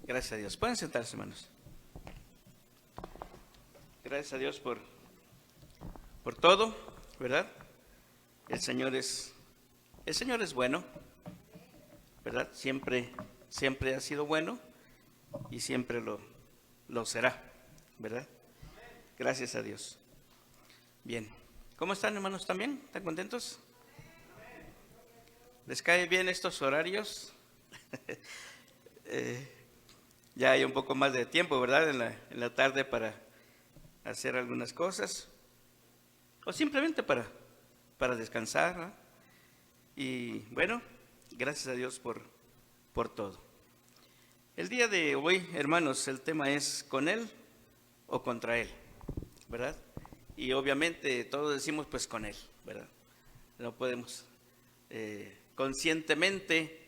Gracias a Dios. Pueden sentarse, hermanos. Gracias a Dios por todo, ¿verdad? El Señor es bueno, ¿verdad? Siempre ha sido bueno y siempre lo será, ¿verdad? Gracias a Dios. Bien. ¿Cómo están, hermanos, también? ¿Están contentos? ¿Les cae bien estos horarios? Ya hay un poco más de tiempo, ¿verdad? En la tarde para hacer algunas cosas. O simplemente para descansar, ¿no? Y bueno, gracias a Dios por todo. El día de hoy, hermanos, el tema es ¿con Él o contra Él? ¿Verdad? Y obviamente todos decimos pues con Él, ¿verdad? No podemos conscientemente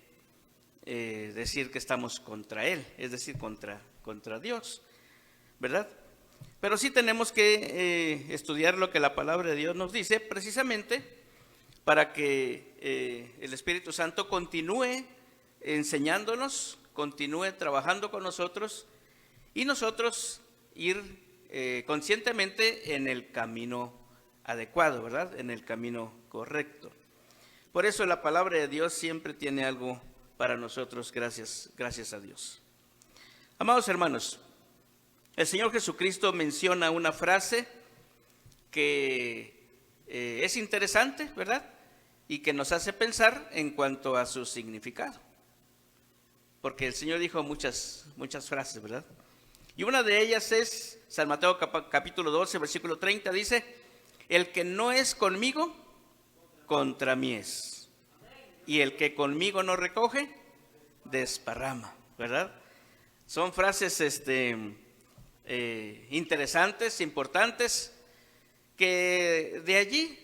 decir que estamos contra Él, es decir, contra Dios, ¿verdad? Pero sí tenemos que estudiar lo que la palabra de Dios nos dice, precisamente para que el Espíritu Santo continúe enseñándonos, continúe trabajando con nosotros y nosotros ir conscientemente en el camino adecuado, ¿verdad? En el camino correcto. Por eso la palabra de Dios siempre tiene algo para nosotros, gracias a Dios. Amados hermanos, el Señor Jesucristo menciona una frase que es interesante, ¿verdad? Y que nos hace pensar en cuanto a su significado. Porque el Señor dijo muchas frases, ¿verdad? Y una de ellas es, San Mateo capítulo 12, versículo 30, dice, el que no es conmigo, contra mí es. Y el que conmigo no recoge, desparrama, ¿verdad? Son frases interesantes, importantes, que de allí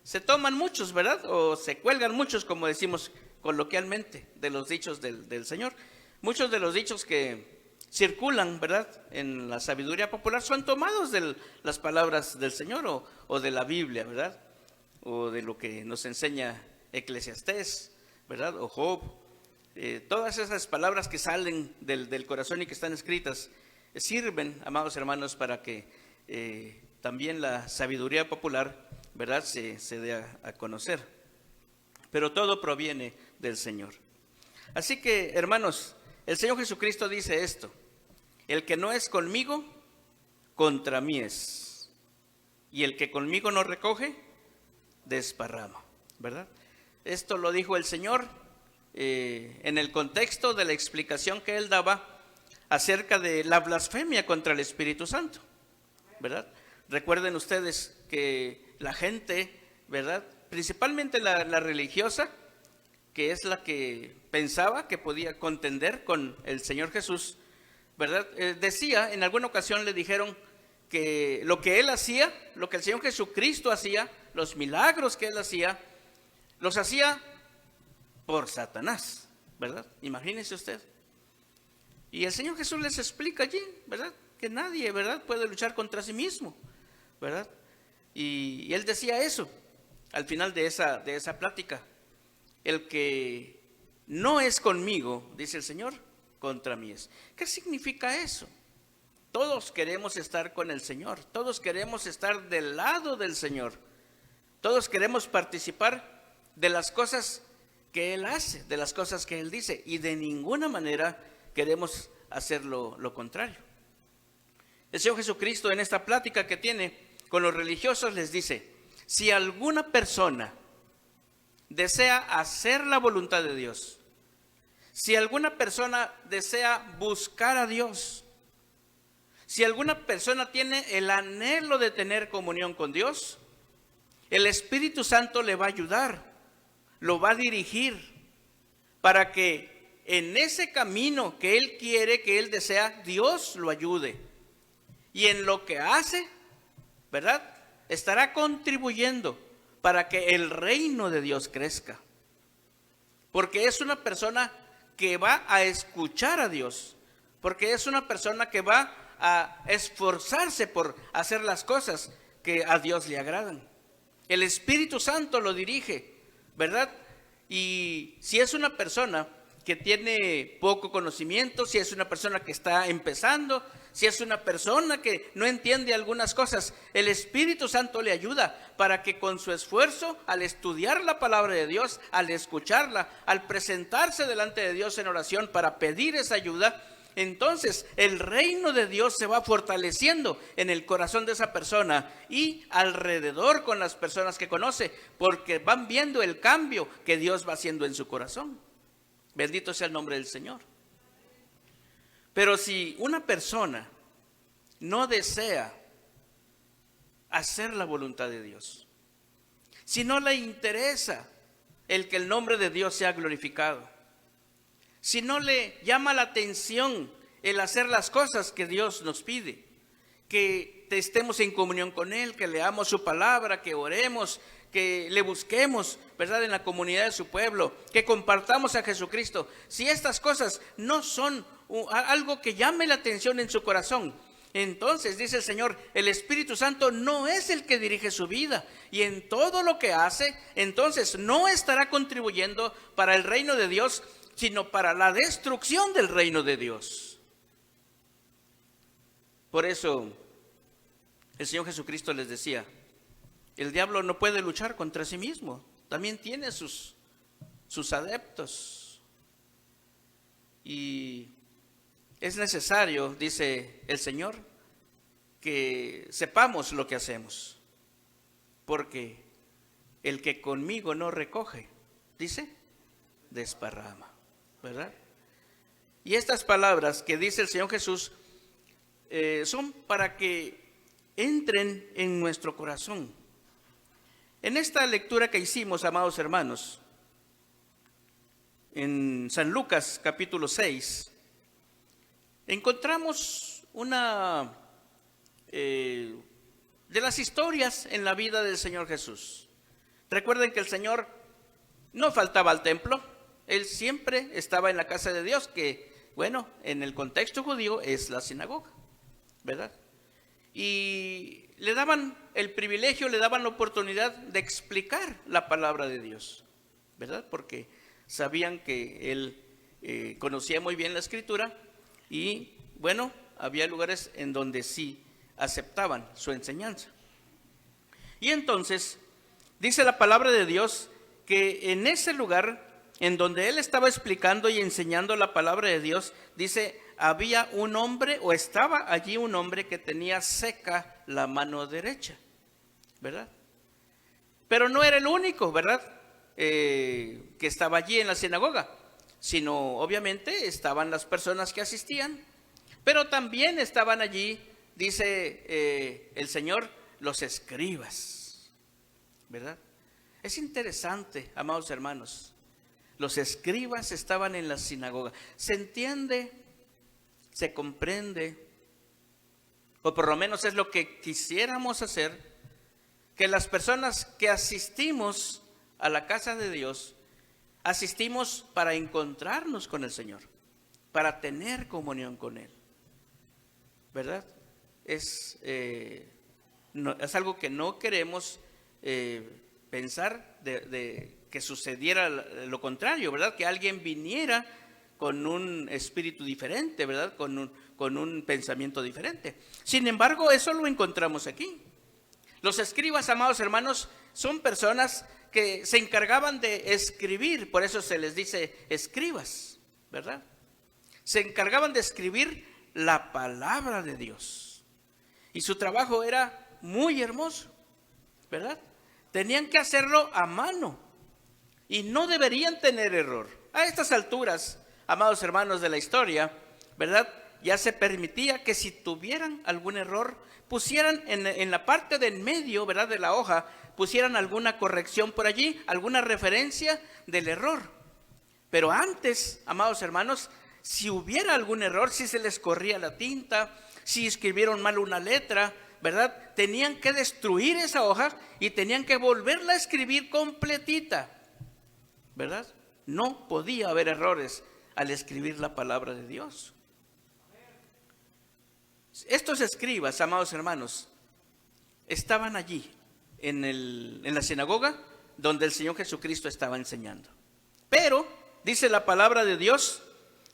se toman muchos, ¿verdad? O se cuelgan muchos, como decimos coloquialmente, de los dichos del Señor. Muchos de los dichos que circulan, ¿verdad?, en la sabiduría popular son tomados de las palabras del Señor o de la Biblia, ¿verdad? O de lo que nos enseña Eclesiastés, ¿verdad? O Job. Todas esas palabras que salen del corazón y que están escritas sirven, amados hermanos, para que también la sabiduría popular, ¿verdad?, se dé a conocer. Pero todo proviene del Señor. Así que, hermanos, el Señor Jesucristo dice esto: el que no es conmigo, contra mí es. Y el que conmigo no recoge, desparrama, ¿verdad? Esto lo dijo el Señor en el contexto de la explicación que Él daba acerca de la blasfemia contra el Espíritu Santo, ¿verdad? Recuerden ustedes que la gente, ¿verdad?, principalmente la religiosa, que es la que pensaba que podía contender con el Señor Jesús, ¿verdad? Decía, en alguna ocasión le dijeron que lo que Él hacía, lo que el Señor Jesucristo hacía, los milagros que Él hacía, los hacía por Satanás, ¿verdad? Imagínese usted. Y el Señor Jesús les explica allí, ¿verdad?, que nadie, ¿verdad?, puede luchar contra sí mismo, ¿verdad? Y Él decía eso al final de esa plática: el que no es conmigo, dice el Señor, contra mí es. ¿Qué significa eso? Todos queremos estar con el Señor, todos queremos estar del lado del Señor, todos queremos participar de las cosas que Él hace, de las cosas que Él dice, y de ninguna manera queremos hacer lo contrario. El Señor Jesucristo, en esta plática que tiene con los religiosos, les dice: si alguna persona desea hacer la voluntad de Dios, si alguna persona desea buscar a Dios, si alguna persona tiene el anhelo de tener comunión con Dios, el Espíritu Santo le va a ayudar, lo va a dirigir para que en ese camino que Él quiere, que Él desea, Dios lo ayude. Y en lo que hace, ¿verdad?, estará contribuyendo para que el reino de Dios crezca. Porque es una persona que va a escuchar a Dios, porque es una persona que va a esforzarse por hacer las cosas que a Dios le agradan. El Espíritu Santo lo dirige, ¿verdad? Y si es una persona que tiene poco conocimiento, si es una persona que está empezando, si es una persona que no entiende algunas cosas, el Espíritu Santo le ayuda para que con su esfuerzo, al estudiar la palabra de Dios, al escucharla, al presentarse delante de Dios en oración para pedir esa ayuda, entonces el reino de Dios se va fortaleciendo en el corazón de esa persona y alrededor con las personas que conoce, porque van viendo el cambio que Dios va haciendo en su corazón. Bendito sea el nombre del Señor. Pero si una persona no desea hacer la voluntad de Dios, si no le interesa el que el nombre de Dios sea glorificado, si no le llama la atención el hacer las cosas que Dios nos pide, que estemos en comunión con Él, que leamos su palabra, que oremos, que le busquemos, ¿verdad?, en la comunidad de su pueblo, que compartamos a Jesucristo. Si estas cosas no son algo que llame la atención en su corazón, entonces, dice el Señor, el Espíritu Santo no es el que dirige su vida, y en todo lo que hace, entonces no estará contribuyendo para el reino de Dios, sino para la destrucción del reino de Dios. Por eso el Señor Jesucristo les decía, el diablo no puede luchar contra sí mismo, también tiene sus adeptos. Y es necesario, dice el Señor, que sepamos lo que hacemos, porque el que conmigo no recoge, dice, desparrama, ¿verdad? Y estas palabras que dice el Señor Jesús son para que entren en nuestro corazón. En esta lectura que hicimos, amados hermanos, en San Lucas capítulo 6, encontramos una de las historias en la vida del Señor Jesús. Recuerden que el Señor no faltaba al templo, Él siempre estaba en la casa de Dios, que, bueno, en el contexto judío es la sinagoga, ¿verdad? Y le daban el privilegio, le daban la oportunidad de explicar la palabra de Dios, ¿verdad? Porque sabían que Él conocía muy bien la Escritura y, bueno, había lugares en donde sí aceptaban su enseñanza. Y entonces, dice la palabra de Dios que en ese lugar en donde Él estaba explicando y enseñando la palabra de Dios, dice, había un hombre, o estaba allí un hombre que tenía seca la mano derecha, ¿verdad? Pero no era el único, ¿verdad?, que estaba allí en la sinagoga, sino obviamente estaban las personas que asistían, pero también estaban allí, dice el Señor, los escribas, ¿verdad? Es interesante, amados hermanos, los escribas estaban en la sinagoga. ¿Se entiende? ¿Se comprende? O por lo menos es lo que quisiéramos hacer, que las personas que asistimos a la casa de Dios, asistimos para encontrarnos con el Señor, para tener comunión con Él, ¿verdad? Es algo que no queremos pensar de que sucediera lo contrario, ¿verdad? Que alguien viniera con un espíritu diferente, ¿verdad? Con un pensamiento diferente. Sin embargo, eso lo encontramos aquí. Los escribas, amados hermanos, son personas que se encargaban de escribir, por eso se les dice escribas, ¿verdad? Se encargaban de escribir la palabra de Dios. Y su trabajo era muy hermoso, ¿verdad? Tenían que hacerlo a mano y no deberían tener error. A estas alturas, amados hermanos de la historia, ¿verdad?, ya se permitía que si tuvieran algún error, pusieran en la parte del medio, ¿verdad?, de la hoja, pusieran alguna corrección por allí, alguna referencia del error. Pero antes, amados hermanos, si hubiera algún error, si se les corría la tinta, si escribieron mal una letra, ¿verdad?, tenían que destruir esa hoja y tenían que volverla a escribir completita, ¿verdad? No podía haber errores al escribir la palabra de Dios. Estos escribas, amados hermanos, estaban allí en la sinagoga donde el Señor Jesucristo estaba enseñando. Pero dice la palabra de Dios,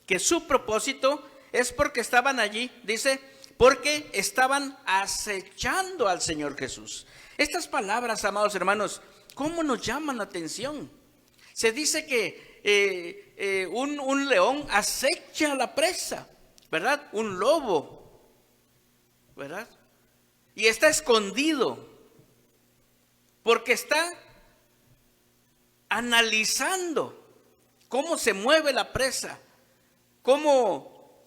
que su propósito es porque estaban allí, dice, porque estaban acechando al Señor Jesús. Estas palabras, amados hermanos, ¿cómo nos llaman la atención? Se dice que un león acecha a la presa, ¿verdad? Un lobo, ¿verdad? Y está escondido, porque está analizando cómo se mueve la presa, cómo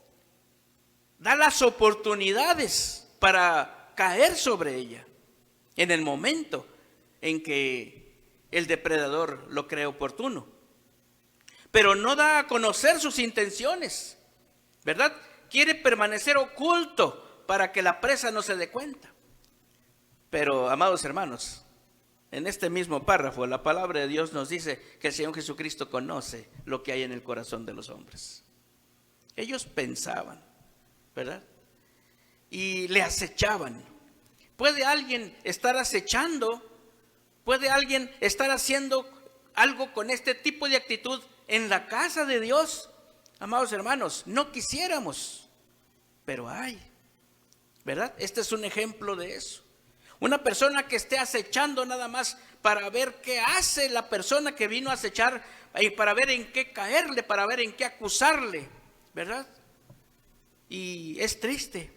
da las oportunidades para caer sobre ella en el momento en que el depredador lo cree oportuno. Pero no da a conocer sus intenciones, ¿verdad? Quiere permanecer oculto para que la presa no se dé cuenta. Pero, amados hermanos, en este mismo párrafo, la palabra de Dios nos dice que el Señor Jesucristo conoce lo que hay en el corazón de los hombres. Ellos pensaban, ¿verdad? Y le acechaban. ¿Puede alguien estar acechando? ¿Puede alguien estar haciendo algo con este tipo de actitud en la casa de Dios? Amados hermanos, no quisiéramos, pero hay, ¿verdad? Este es un ejemplo de eso. Una persona que esté acechando nada más para ver qué hace la persona que vino a acechar y para ver en qué caerle, para ver en qué acusarle, ¿verdad? Y es triste.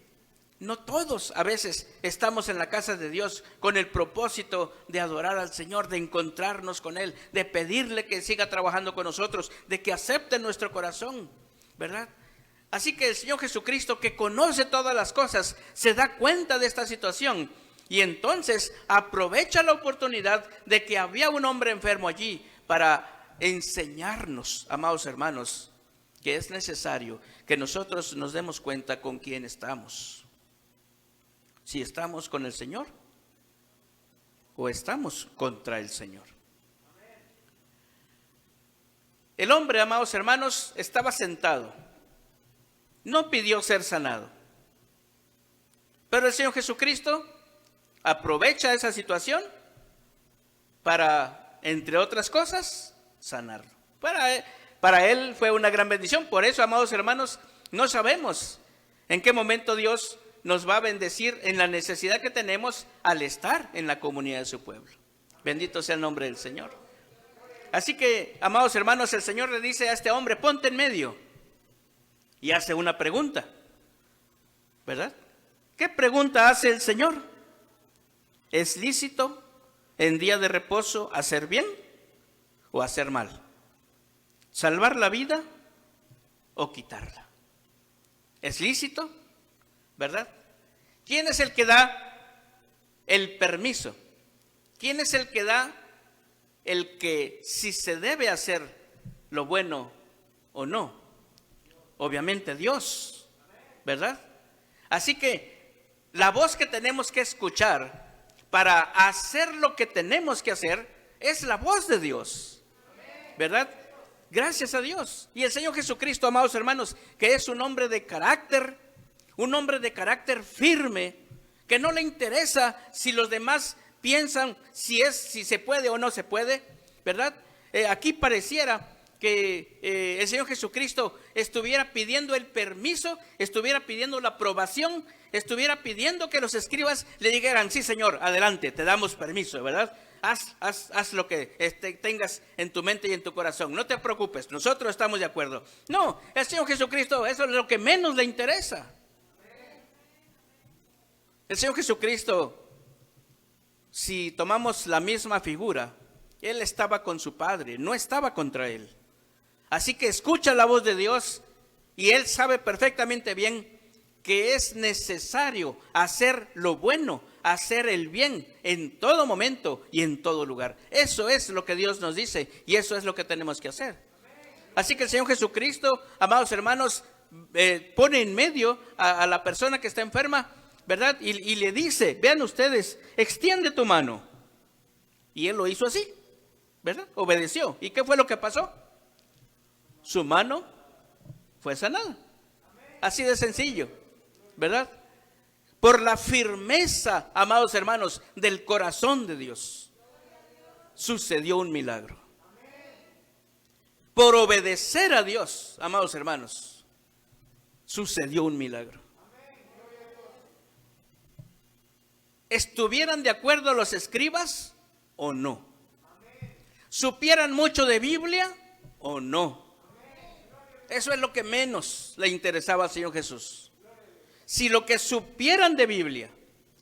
No todos a veces estamos en la casa de Dios con el propósito de adorar al Señor, de encontrarnos con Él, de pedirle que siga trabajando con nosotros, de que acepte nuestro corazón, ¿verdad? Así que el Señor Jesucristo, que conoce todas las cosas, se da cuenta de esta situación y entonces aprovecha la oportunidad de que había un hombre enfermo allí para enseñarnos, amados hermanos, que es necesario que nosotros nos demos cuenta con quién estamos. Si estamos con el Señor o estamos contra el Señor. El hombre, amados hermanos, estaba sentado. No pidió ser sanado. Pero el Señor Jesucristo aprovecha esa situación para, entre otras cosas, sanarlo. Para él fue una gran bendición. Por eso, amados hermanos, no sabemos en qué momento Dios nos va a bendecir en la necesidad que tenemos al estar en la comunidad de su pueblo. Bendito sea el nombre del Señor. Así que, amados hermanos, el Señor le dice a este hombre, ponte en medio. Y hace una pregunta, ¿verdad? ¿Qué pregunta hace el Señor? ¿Es lícito en día de reposo hacer bien o hacer mal? ¿Salvar la vida o quitarla? ¿Es lícito? ¿Verdad? ¿Quién es el que da el permiso? ¿Quién es el que da el que si se debe hacer lo bueno o no? Obviamente Dios, ¿verdad? Así que la voz que tenemos que escuchar para hacer lo que tenemos que hacer es la voz de Dios, ¿verdad? Gracias a Dios. Y el Señor Jesucristo, amados hermanos, que es un hombre de carácter firme, que no le interesa si los demás piensan si se puede o no se puede, ¿verdad? Aquí pareciera que el Señor Jesucristo estuviera pidiendo el permiso, estuviera pidiendo la aprobación, estuviera pidiendo que los escribas le dijeran, sí Señor, adelante, te damos permiso, ¿verdad? Haz lo que tengas en tu mente y en tu corazón, no te preocupes, nosotros estamos de acuerdo. No, el Señor Jesucristo, eso es lo que menos le interesa. El Señor Jesucristo, si tomamos la misma figura, Él estaba con su Padre, no estaba contra Él. Así que escucha la voz de Dios y Él sabe perfectamente bien que es necesario hacer lo bueno, hacer el bien en todo momento y en todo lugar. Eso es lo que Dios nos dice y eso es lo que tenemos que hacer. Así que el Señor Jesucristo, amados hermanos, pone en medio a la persona que está enferma, ¿verdad? Y le dice, vean ustedes, extiende tu mano. Y él lo hizo así, ¿verdad? Obedeció. ¿Y qué fue lo que pasó? Su mano fue sanada. Así de sencillo, ¿verdad? Por la firmeza, amados hermanos, del corazón de Dios, sucedió un milagro. por obedecer a Dios, amados hermanos, sucedió un milagro. ¿Estuvieran de acuerdo los escribas o no? ¿Supieran mucho de Biblia o no? Eso es lo que menos le interesaba al Señor Jesús. Si lo que supieran de Biblia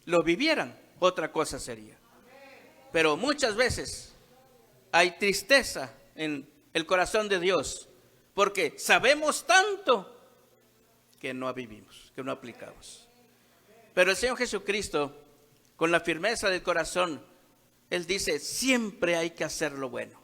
lo vivieran, otra cosa sería. Pero muchas veces hay tristeza en el corazón de Dios, porque sabemos tanto que no vivimos, que no aplicamos. Pero el Señor Jesucristo, con la firmeza del corazón, Él dice, siempre hay que hacer lo bueno.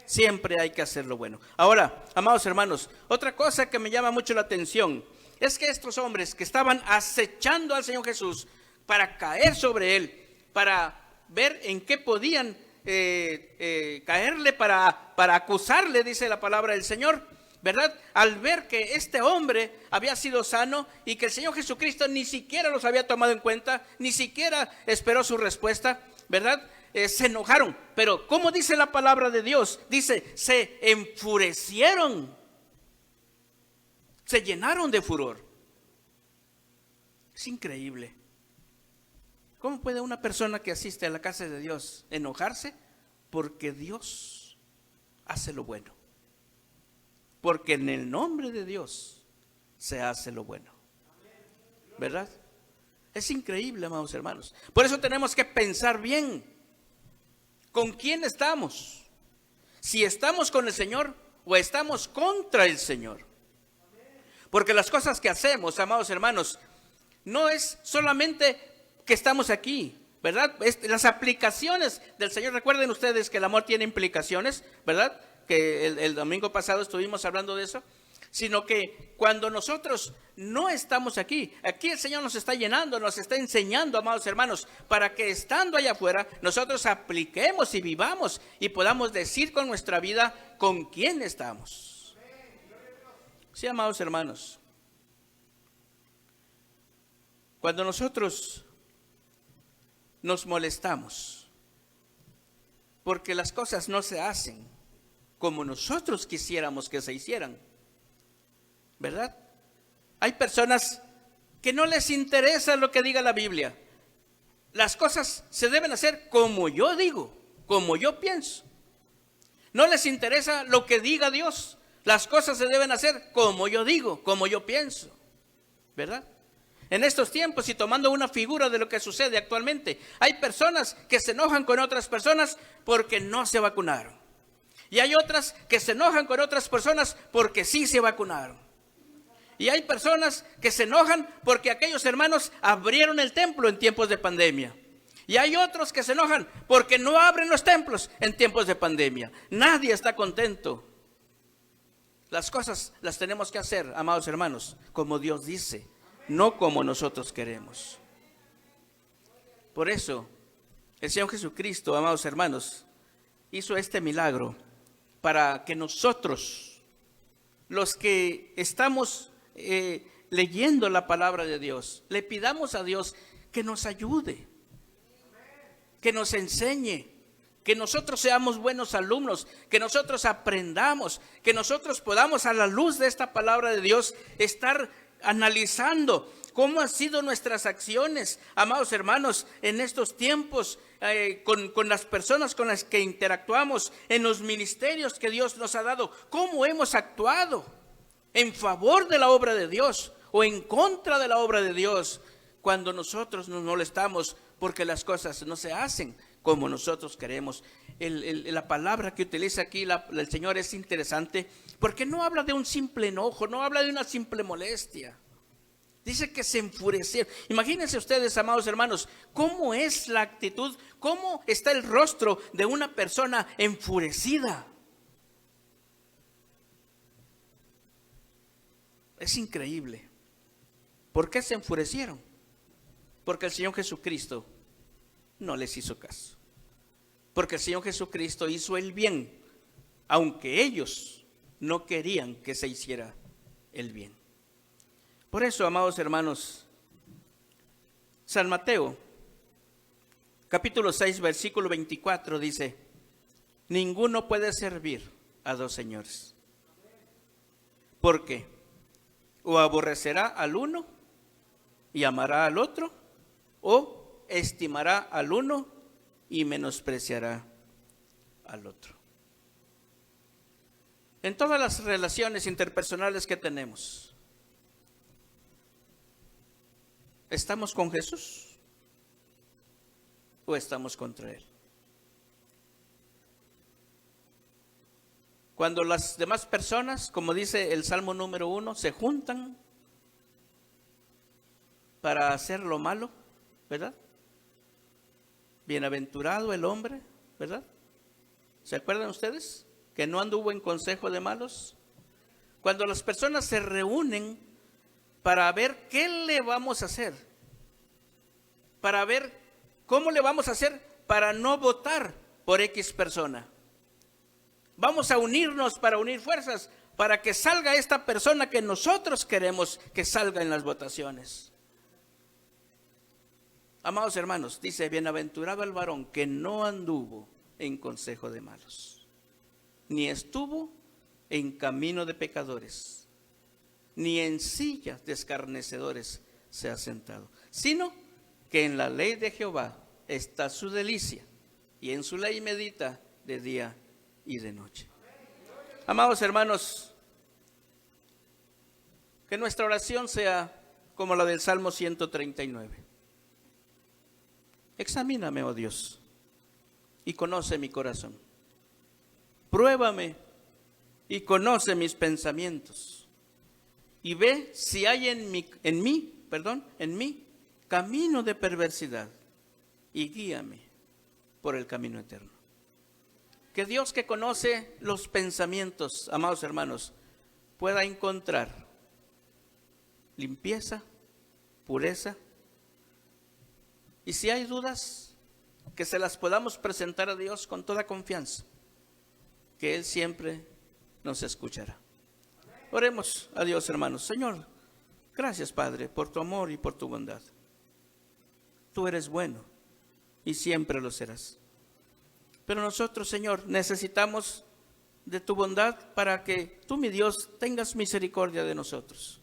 Siempre hay que hacer lo bueno. Ahora, amados hermanos, otra cosa que me llama mucho la atención es que estos hombres que estaban acechando al Señor Jesús para caer sobre Él, para ver en qué podían caerle, para acusarle, dice la palabra del Señor, ¿verdad? Al ver que este hombre había sido sano y que el Señor Jesucristo ni siquiera los había tomado en cuenta, ni siquiera esperó su respuesta, ¿verdad? Se enojaron. Pero ¿cómo dice la palabra de Dios? Dice, se enfurecieron, se llenaron de furor. Es increíble. ¿Cómo puede una persona que asiste a la casa de Dios enojarse? Porque Dios hace lo bueno. Porque en el nombre de Dios se hace lo bueno, ¿verdad? Es increíble, amados hermanos. Por eso tenemos que pensar bien con quién estamos. Si estamos con el Señor o estamos contra el Señor. Porque las cosas que hacemos, amados hermanos, no es solamente que estamos aquí, ¿verdad? Las aplicaciones del Señor. Recuerden ustedes que el amor tiene implicaciones, ¿verdad? Que el domingo pasado estuvimos hablando de eso. Sino que cuando nosotros no estamos aquí el Señor nos está llenando, nos está enseñando, amados hermanos, para que estando allá afuera, nosotros apliquemos y vivamos y podamos decir con nuestra vida con quién estamos. Sí, amados hermanos. Cuando nosotros nos molestamos porque las cosas no se hacen como nosotros quisiéramos que se hicieran, ¿verdad? Hay personas que no les interesa lo que diga la Biblia. Las cosas se deben hacer como yo digo, como yo pienso. No les interesa lo que diga Dios. Las cosas se deben hacer como yo digo, como yo pienso, ¿verdad? En estos tiempos, y tomando una figura de lo que sucede actualmente, hay personas que se enojan con otras personas porque no se vacunaron. Y hay otras que se enojan con otras personas porque sí se vacunaron. Y hay personas que se enojan porque aquellos hermanos abrieron el templo en tiempos de pandemia. Y hay otros que se enojan porque no abren los templos en tiempos de pandemia. Nadie está contento. Las cosas las tenemos que hacer, amados hermanos, como Dios dice, no como nosotros queremos. Por eso, el Señor Jesucristo, amados hermanos, hizo este milagro para que nosotros, los que estamos leyendo la palabra de Dios, le pidamos a Dios que nos ayude, que nos enseñe, que nosotros seamos buenos alumnos, que nosotros aprendamos, que nosotros podamos a la luz de esta palabra de Dios estar analizando cómo han sido nuestras acciones, amados hermanos, en estos tiempos, con las personas con las que interactuamos, en los ministerios que Dios nos ha dado, cómo hemos actuado en favor de la obra de Dios o en contra de la obra de Dios, cuando nosotros nos molestamos porque las cosas no se hacen como nosotros queremos. La palabra que utiliza aquí el Señor es interesante, porque no habla de un simple enojo, no habla de una simple molestia. Dice que se enfurecieron. Imagínense ustedes, amados hermanos, cómo es la actitud, cómo está el rostro de una persona enfurecida. Es increíble. ¿Por qué se enfurecieron? Porque el Señor Jesucristo no les hizo caso. Porque el Señor Jesucristo hizo el bien, aunque ellos no querían que se hiciera el bien. Por eso, amados hermanos, San Mateo, capítulo 6, versículo 24 dice: ninguno puede servir a dos señores, ¿Por qué? O aborrecerá al uno y amará al otro, o estimará al uno y menospreciará al otro. En todas las relaciones interpersonales que tenemos, ¿estamos con Jesús o estamos contra Él? Cuando las demás personas, como dice el Salmo número 1, se juntan para hacer lo malo, ¿verdad? Bienaventurado el hombre, ¿verdad? ¿Se acuerdan ustedes? Que no anduvo en consejo de malos. Cuando las personas se reúnen para ver qué le vamos a hacer, para ver cómo le vamos a hacer para no votar por X persona. Vamos a unirnos para unir fuerzas para que salga esta persona que nosotros queremos que salga en las votaciones. Amados hermanos, dice, bienaventurado el varón que no anduvo en consejo de malos, ni estuvo en camino de pecadores, ni en silla de escarnecedores se ha sentado, sino que en la ley de Jehová está su delicia, y en su ley medita de día y de noche. Amados hermanos, que nuestra oración sea como la del Salmo 139. Examíname, oh Dios, y conoce mi corazón. Pruébame y conoce mis pensamientos. Y ve si hay en mí camino de perversidad, y guíame por el camino eterno. Que Dios, que conoce los pensamientos, amados hermanos, pueda encontrar limpieza, pureza. Y si hay dudas, que se las podamos presentar a Dios con toda confianza, que Él siempre nos escuchará. Oremos a Dios, hermanos. Señor, gracias, Padre, por tu amor y por tu bondad. Tú eres bueno y siempre lo serás. Pero nosotros, Señor, necesitamos de tu bondad para que tú, mi Dios, tengas misericordia de nosotros.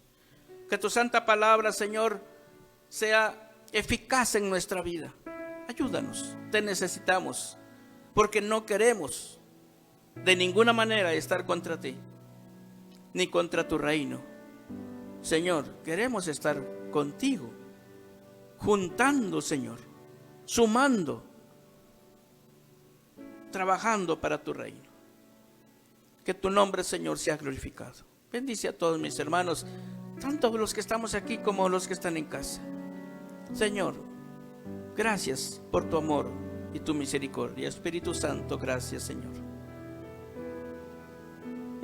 Que tu santa palabra, Señor, sea eficaz en nuestra vida. Ayúdanos, te necesitamos, porque no queremos de ninguna manera estar contra ti, ni contra tu reino. Señor, queremos estar contigo, juntando, Señor, sumando, trabajando para tu reino. Que tu nombre, Señor, sea glorificado. Bendice a todos mis hermanos, tanto los que estamos aquí como los que están en casa. Señor, gracias por tu amor y tu misericordia. Espíritu Santo, gracias, Señor.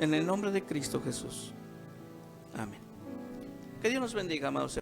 En el nombre de Cristo Jesús. Amén. Que Dios nos bendiga, amados hermanos.